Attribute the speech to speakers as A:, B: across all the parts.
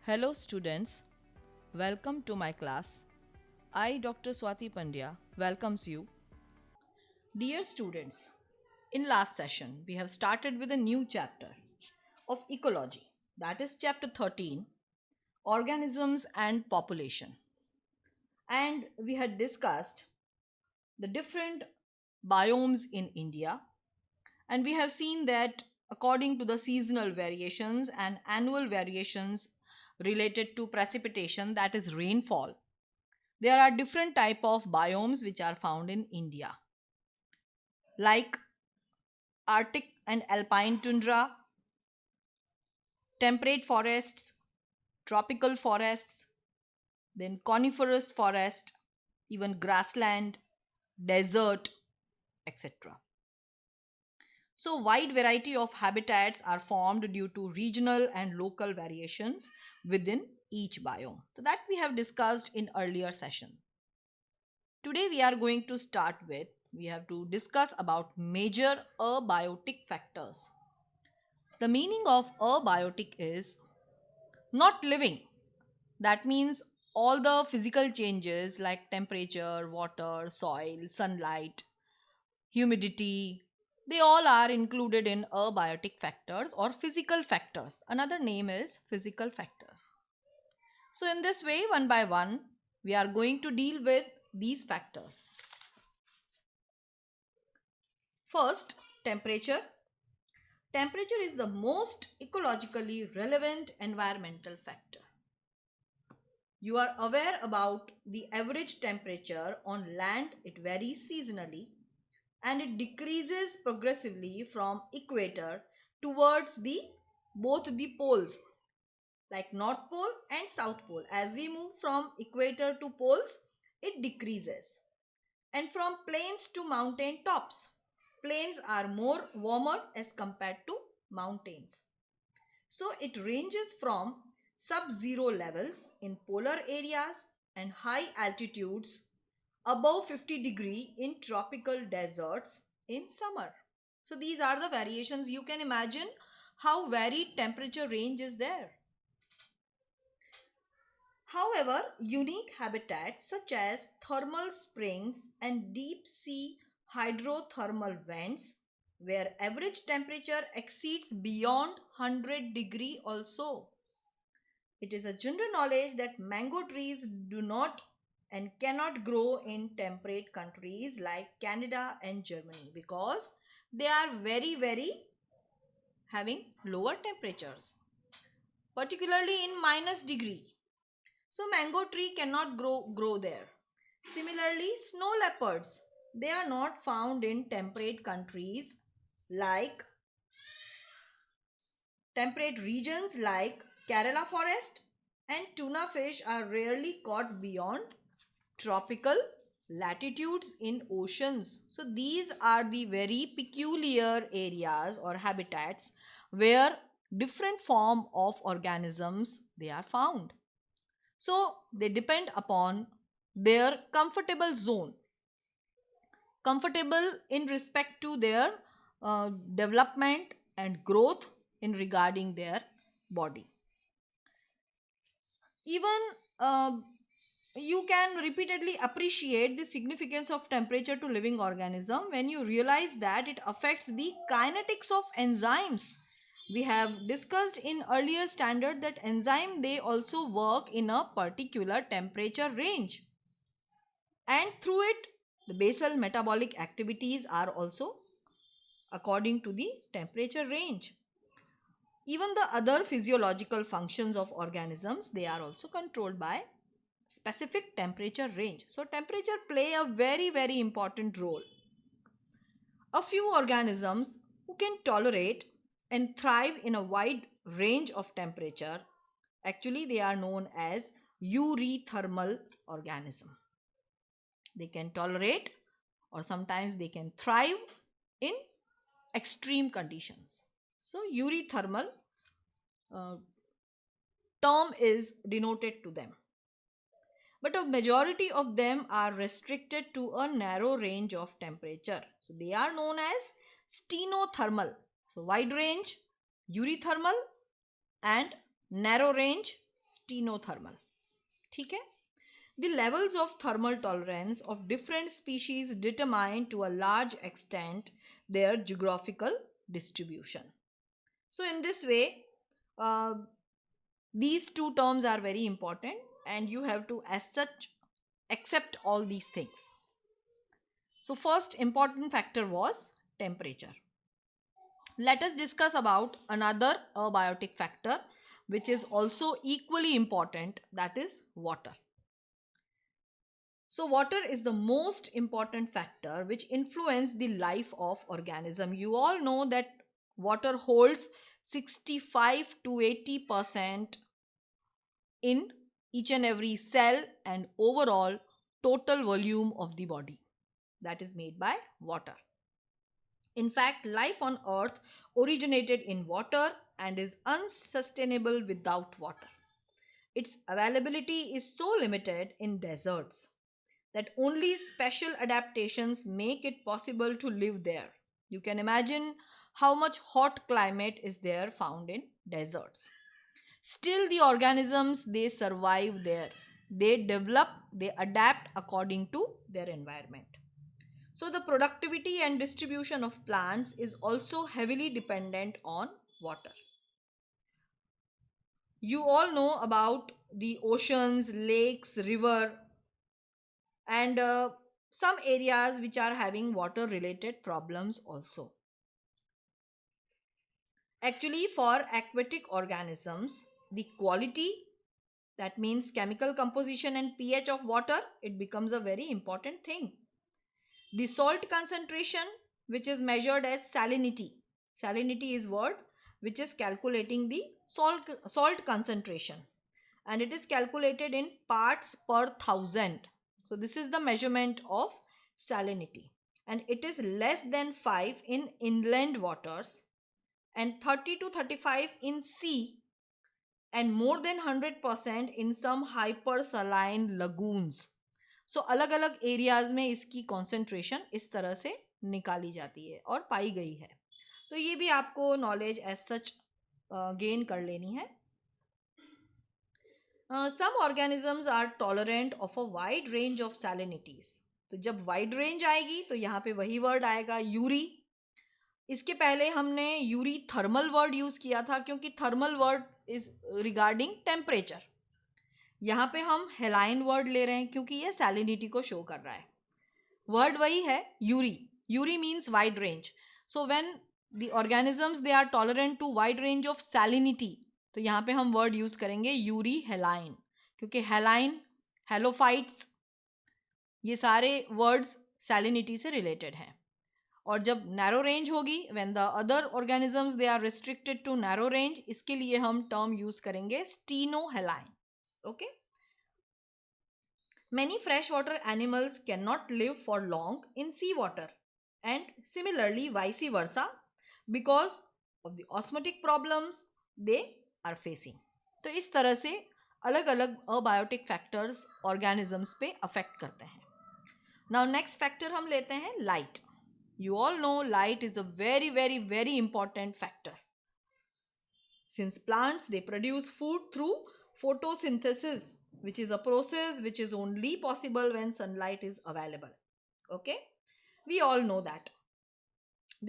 A: Hello students, welcome to my class. I, Dr. Swati Pandya, welcomes you. Dear students, in last session we have started with a new chapter of ecology, that is chapter 13, organisms and population. And we had discussed the different biomes in India, and we have seen that according to the seasonal variations and annual variations related to precipitation, that is rainfall, there are different type of biomes which are found in India, like Arctic and alpine tundra, temperate forests, tropical forests, then coniferous forest, even grassland, desert, etc. So wide variety of habitats are formed due to regional and local variations within each biome. So that we have discussed in earlier session. Today we are going to start with, we have to discuss about major abiotic factors. The meaning of abiotic is not living. That means all the physical changes like temperature, water, soil, sunlight, humidity, they all are included in abiotic factors or physical factors. Another name is physical factors. So in this way, one by one, we are going to deal with these factors. First, temperature. Temperature is the most ecologically relevant environmental factor. You are aware about the average temperature on land. It varies seasonally and it decreases progressively from equator towards the both the poles like north pole and south pole. As we move from equator to poles, it decreases. And from plains to mountain tops, plains are more warmer as compared to mountains. So it ranges from sub-zero levels in polar areas and high altitudes above 50 degree in tropical deserts in summer. So these are the variations. You can imagine how varied temperature range is there. However, unique habitats such as thermal springs and deep sea hydrothermal vents where average temperature exceeds beyond 100 degree also. It is a general knowledge that mango trees do not and cannot grow in temperate countries like Canada and Germany because they are very having lower temperatures, particularly in minus degree. So mango tree cannot grow there. Similarly, snow leopards, they are not found in temperate countries like temperate regions like Kerala forest, and tuna fish are rarely caught beyond tropical latitudes in oceans. So these are the very peculiar areas or habitats where different form of organisms they are found. So they depend upon their comfortable zone, comfortable in respect to their development and growth in regarding their body. Even you can repeatedly appreciate the significance of temperature to living organism when you realize that it affects the kinetics of enzymes. We have discussed in earlier standard that enzyme they also work in a particular temperature range, and through it the basal metabolic activities are also according to the temperature range. Even the other physiological functions of organisms they are also controlled by specific temperature range. So temperature play a very important role. A few organisms who can tolerate and thrive in a wide range of temperature, actually they are known as euthermal organism. They can tolerate or sometimes they can thrive in extreme conditions. So euthermal uh, term is denoted to them, but a majority of them are restricted to a narrow range of temperature. So they are known as stenothermal. So wide range euthermal and narrow range stenothermal. ठीक है। The levels of thermal tolerance of different species determine to a large extent their geographical distribution. So, in this way, uh, these two terms are very important, and you have to, as such, accept all these things. So, first important factor was temperature. Let us discuss about another abiotic factor which is also equally important, that is water. So water is the most important factor which influence the life of organism. You all know that water holds 65 to 80% in each and every cell and overall total volume of the body, that is made by water. In fact, life on earth originated in water and is unsustainable without water. Its availability is so limited in deserts that only special adaptations make it possible to live there. You can imagine how much hot climate is there found in deserts. Still, the organisms they survive there. They develop, they adapt according to their environment. So, the productivity and distribution of plants is also heavily dependent on water. You all know about the oceans, lakes, river, and some areas which are having water related problems also. Actually, for aquatic organisms, the quality, that means chemical composition and pH of water, it becomes a very important thing. The salt concentration, which is measured as salinity. Salinity is word which is calculating the salt concentration, and it is calculated in parts per thousand. So this is the measurement of salinity, and it is less than 5 in inland waters and 30 to 35 in sea, and more than 100% in some hypersaline lagoons. सो अलग अलग areas में इसकी concentration इस तरह से निकाली जाती है और पाई गई है. तो ये भी आपको नॉलेज एज सच गेन कर लेनी है. Some organisms are tolerant of a wide range of salinities. तो जब वाइड रेंज आएगी तो यहाँ पे वही वर्ड आएगा यूरी. इसके पहले हमने यूरी थर्मल वर्ड यूज किया था क्योंकि thermal word is regarding temperature. यहाँ पे हम हेलाइन वर्ड ले रहे हैं क्योंकि ये सैलिनिटी को शो कर रहा है. वर्ड वही है eury. Eury means wide range. So when the organisms they are tolerant to wide range of salinity, तो यहाँ पे हम वर्ड यूज करेंगे यूरी हेलाइन, क्योंकि हेलाइन, हेलोफाइट्स, ये सारे वर्ड्स सैलिनिटी से रिलेटेड हैं. और जब नैरो रेंज होगी, when the other organisms they are restricted to narrow range, इसके लिए हम टर्म यूज करेंगे stenohaline. Okay. Many freshwater animals cannot live for long in seawater, and similarly vice versa, because of the osmotic problems they are facing. तो इस तरह से अलग अलग अबायोटिक फैक्टर्स ऑर्गेनिजम्स पे अफेक्ट करते हैं. नाउ नेक्स्ट फैक्टर हम लेते हैं light. You all know light is a very very very important factor. Since plants they produce food through photosynthesis, which is a process which is only possible when sunlight is available. Okay, we all know that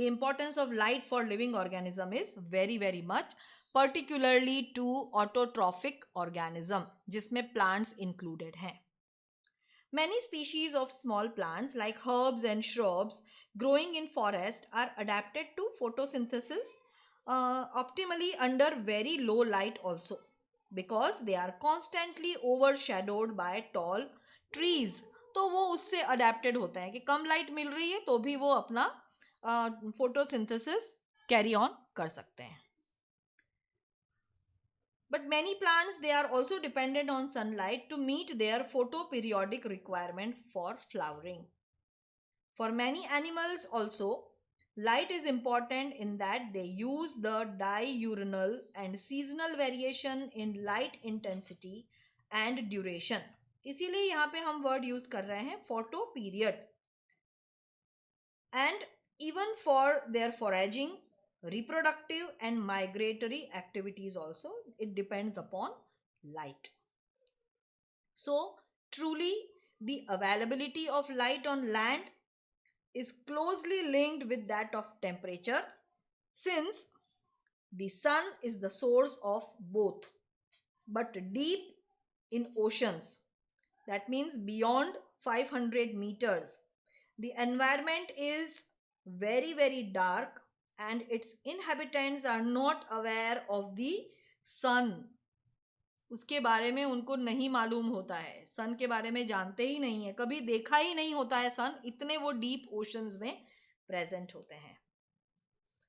A: the importance of light for living organism is very very much, particularly to autotrophic organism जिसमें plants included हैं. Many species of small plants like herbs and shrubs growing in forest are adapted to photosynthesis optimally under very low light also, because they are constantly overshadowed by tall trees. तो वो उससे adapted होते हैं कि कम light मिल रही है तो भी वो अपना फोटोसिंथेसिस कैरी ऑन कर सकते हैं. But many plants they are also dependent on sunlight to meet their photoperiodic requirement for flowering. For many animals also, light is important in that they use the diurnal and seasonal variation in light intensity and duration. इसीलिए यहाँ पे हम word use कर रहे हैं photo period. And even for their foraging, reproductive and migratory activities also, it depends upon light. So, truly, the availability of light on land is closely linked with that of temperature, since the sun is the source of both. But deep in oceans, that means beyond 500 meters, the environment is very, very dark, and its inhabitants are not aware of the sun. उसके बारे में उनको नहीं मालूम होता है, सन के बारे में जानते ही नहीं है, कभी देखा ही नहीं होता है सन, इतने वो डीप ओशंस में प्रेजेंट होते हैं.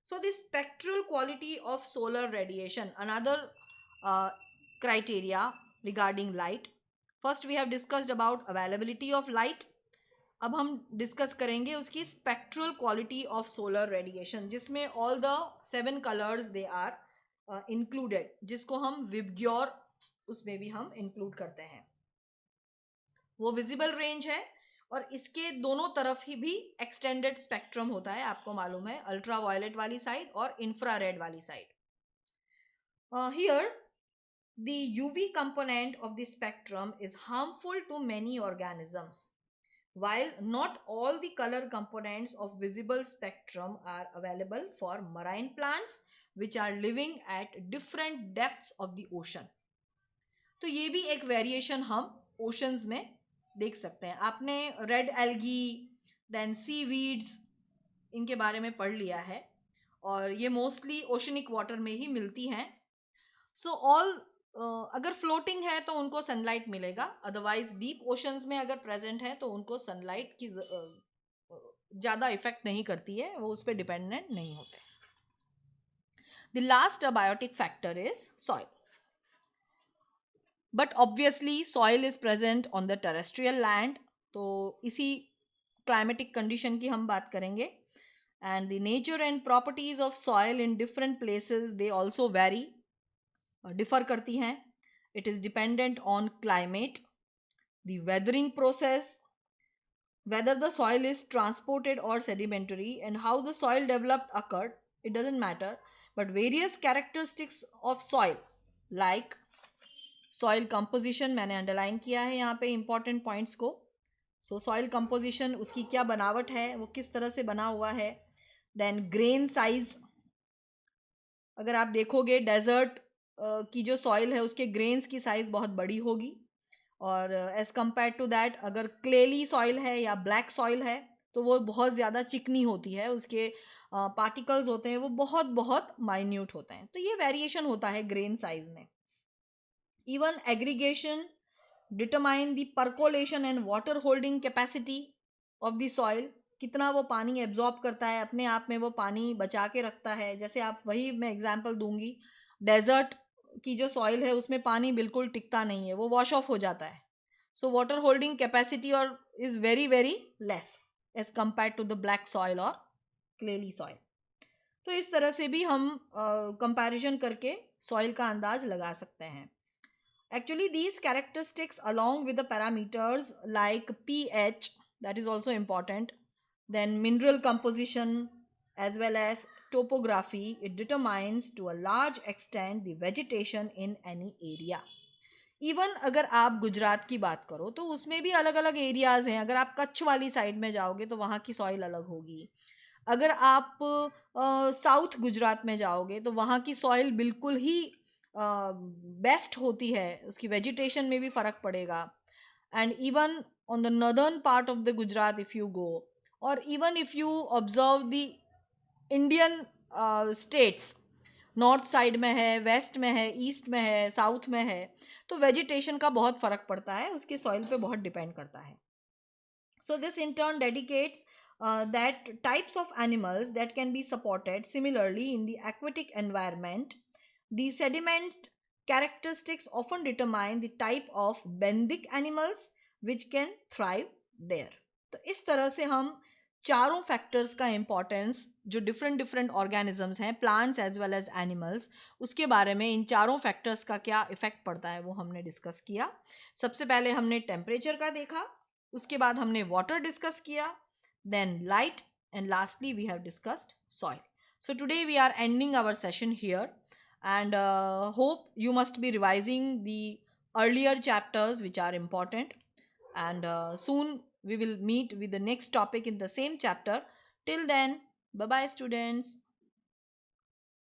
A: So the spectral quality of solar radiation, another criteria regarding light. First we have discussed about availability of light. अब हम डिस्कस करेंगे उसकी spectral quality of solar radiation, जिसमें all the 7 colours they are included, जिसको हम VIBGYOR उसमें भी हम इंक्लूड करते हैं. वो विजिबल रेंज है और इसके दोनों तरफ ही भी एक्सटेंडेड स्पेक्ट्रम होता है, आपको मालूम है, अल्ट्रा वायलेट वाली साइड और इंफ्रारेड वाली side. Here the UV component of the spectrum is harmful to many organisms, while not all the color components of visible spectrum are available for marine plants which are living at different depths of the ocean. तो ये भी एक variation हम oceans में देख सकते हैं. आपने रेड एल्गी, देन सी वीड्स, इनके बारे में पढ़ लिया है और ये मोस्टली ओशनिक वाटर में ही मिलती हैं. सो ऑल अगर फ्लोटिंग है तो उनको सनलाइट मिलेगा, अदरवाइज डीप ओशंस में अगर प्रेजेंट है तो उनको सनलाइट की ज़्यादा इफेक्ट नहीं करती है, वो उस पर डिपेंडेंट नहीं होते. The last abiotic factor is soil. But obviously soil is present on the terrestrial land, तो इसी क्लाइमेटिक कंडीशन की हम बात करेंगे. And the nature and properties of soil in different places they also very, differ करती हैं. It is dependent on climate, the weathering process, whether the soil is transported or sedimentary, and how the soil developed occurred. It doesn't matter, but various characteristics of soil like soil composition, मैंने underline किया है यहाँ पे important points को. सो soil composition, उसकी क्या बनावट है, वो किस तरह से बना हुआ है. देन ग्रेन साइज, अगर आप देखोगे डेजर्ट की जो सॉइल है उसके ग्रेन्स की साइज़ बहुत बड़ी होगी, और एज़ कम्पेयर टू दैट अगर क्लेली सॉइल है या ब्लैक सॉइल है तो वो बहुत ज़्यादा चिकनी होती है, उसके पार्टिकल्स होते हैं वो बहुत बहुत माइन्यूट होते हैं. तो ये वेरिएशन होता है ग्रेन साइज में. Even aggregation determine the percolation and water holding capacity of the soil, कितना वो पानी एब्जॉर्ब करता है, अपने आप में वो पानी बचा के रखता है. जैसे आप, वही मैं एग्जांपल दूंगी, डेजर्ट की जो सॉइल है उसमें पानी बिल्कुल टिकता नहीं है, वो वॉश ऑफ हो जाता है. सो वाटर होल्डिंग कैपेसिटी और is very very less as compare to the black soil और क्लेली सॉइल. तो इस तरह से भी हम कंपैरिजन करके सॉइल का अंदाज लगा सकते हैं. Actually, these characteristics along with the parameters like pH, that is also important, then mineral composition as well as topography, it determines to a large extent the vegetation in any area. Even अगर आप गुजरात की बात करो तो उसमें भी अलग अलग एरियाज़ हैं. अगर आप कच्छ वाली साइड में जाओगे तो वहाँ की सॉइल अलग होगी. अगर आप साउथ गुजरात में जाओगे तो वहाँ की सॉइल बिल्कुल ही बेस्ट होती है, उसकी वेजिटेशन में भी फ़र्क पड़ेगा. And even on the northern part of the Gujarat if you go, और even if you observe the Indian states, north side में है, वेस्ट में है, ईस्ट में है, साउथ में है, तो वेजिटेशन का बहुत फ़र्क पड़ता है, उसके सॉइल पे बहुत डिपेंड करता है. So this in turn dedicates that types of animals that can be supported similarly in the aquatic environment. The sediment characteristics often determine the type of benthic animals which can thrive there. तो इस तरह से हम चारों factors का importance, जो different different organisms हैं, plants as well as animals, उसके बारे में, इन चारों फैक्टर्स का क्या इफेक्ट पड़ता है वो हमने डिस्कस किया. सबसे पहले हमने टेम्परेचर का देखा, उसके बाद हमने वाटर डिस्कस किया, then light, and lastly we have discussed soil. So today we are ending our session here. and hope you must be revising the earlier chapters which are important. And soon we will meet with the next topic in the same chapter. Till then, bye bye, students.